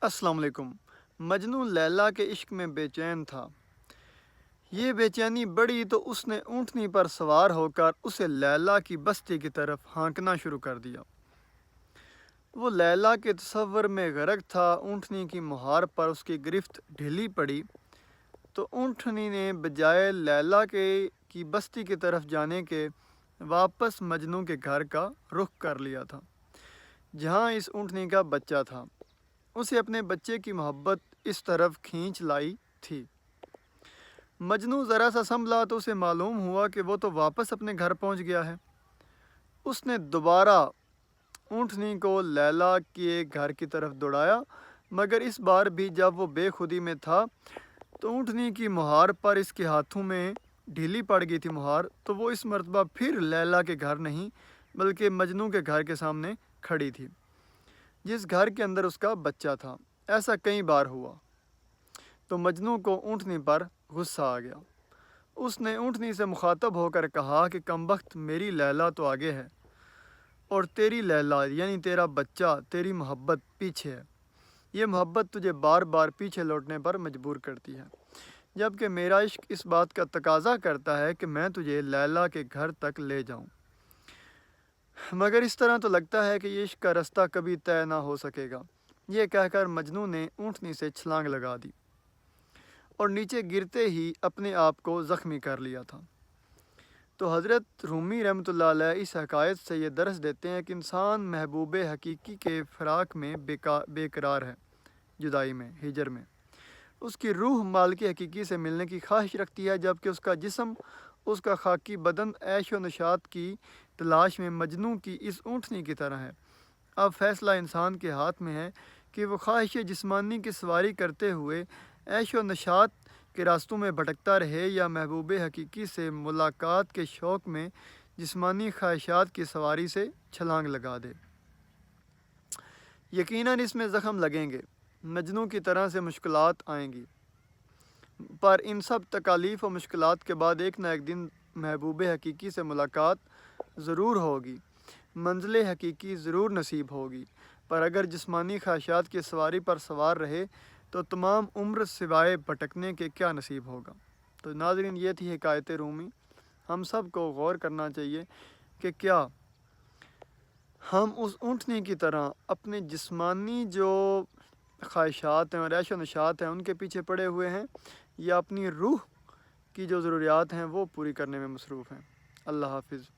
السلام علیکم۔ مجنو لیلا کے عشق میں بے چین تھا۔ یہ بے چینی بڑھی تو اس نے اونٹنی پر سوار ہو کر اسے لیلا کی بستی کی طرف ہانکنا شروع کر دیا۔ وہ لیلا کے تصور میں غرق تھا۔ اونٹنی کی مہار پر اس کی گرفت ڈھیلی پڑی تو اونٹنی نے بجائے لیلا کی بستی کی طرف جانے کے واپس مجنو کے گھر کا رخ کر لیا تھا، جہاں اس اونٹنی کا بچہ تھا۔ اسے اپنے بچے کی محبت اس طرف کھینچ لائی تھی۔ مجنو ذرا سا سنبھلا تو اسے معلوم ہوا کہ وہ تو واپس اپنے گھر پہنچ گیا ہے۔ اس نے دوبارہ اونٹنی کو لیلا کے گھر کی طرف دوڑایا، مگر اس بار بھی جب وہ بے خودی میں تھا تو اونٹنی کی مہار پر اس کے ہاتھوں میں ڈھیلی پڑ گئی تھی مہار، تو وہ اس مرتبہ پھر لیلا کے گھر نہیں بلکہ مجنو کے گھر کے سامنے کھڑی تھی، جس گھر کے اندر اس کا بچہ تھا۔ ایسا کئی بار ہوا تو مجنو کو اونٹنی پر غصہ آ گیا۔ اس نے اونٹنی سے مخاطب ہو کر کہا کہ کمبخت، میری لیلا تو آگے ہے اور تیری لیلا یعنی تیرا بچہ، تیری محبت پیچھے ہے۔ یہ محبت تجھے بار بار پیچھے لوٹنے پر مجبور کرتی ہے، جبکہ میرا عشق اس بات کا تقاضا کرتا ہے کہ میں تجھے لیلا کے گھر تک لے جاؤں، مگر اس طرح تو لگتا ہے کہ یہ عشق کا رستہ کبھی طے نہ ہو سکے گا۔ یہ کہہ کر مجنو نے اونٹنی سے چھلانگ لگا دی اور نیچے گرتے ہی اپنے آپ کو زخمی کر لیا تھا۔ تو حضرت رومی رحمۃ اللہ علیہ اس حکایت سے یہ درس دیتے ہیں کہ انسان محبوب حقیقی کے فراق میں بے قرار ہے، جدائی میں، ہجر میں۔ اس کی روح مالک حقیقی سے ملنے کی خواہش رکھتی ہے، جبکہ اس کا جسم، اس کا خاکی بدن عیش و نشاط کی تلاش میں مجنو کی اس اونٹنی کی طرح ہے۔ اب فیصلہ انسان کے ہاتھ میں ہے کہ وہ خواہش جسمانی کی سواری کرتے ہوئے عیش و نشاط کے راستوں میں بھٹکتا رہے یا محبوب حقیقی سے ملاقات کے شوق میں جسمانی خواہشات کی سواری سے چھلانگ لگا دے۔ یقیناً اس میں زخم لگیں گے، مجنو کی طرح سے مشکلات آئیں گی، پر ان سب تکالیف و مشکلات کے بعد ایک نہ ایک دن محبوب حقیقی سے ملاقات ضرور ہوگی، منزل حقیقی ضرور نصیب ہوگی۔ پر اگر جسمانی خواہشات کی سواری پر سوار رہے تو تمام عمر سوائے بھٹکنے کے کیا نصیب ہوگا۔ تو ناظرین، یہ تھی حکایت رومی۔ ہم سب کو غور کرنا چاہیے کہ کیا ہم اس اونٹنی کی طرح اپنے جسمانی جو خواہشات ہیں اور عیش و نشاط ہیں ان کے پیچھے پڑے ہوئے ہیں، یا اپنی روح کی جو ضروریات ہیں وہ پوری کرنے میں مصروف ہیں۔ اللہ حافظ۔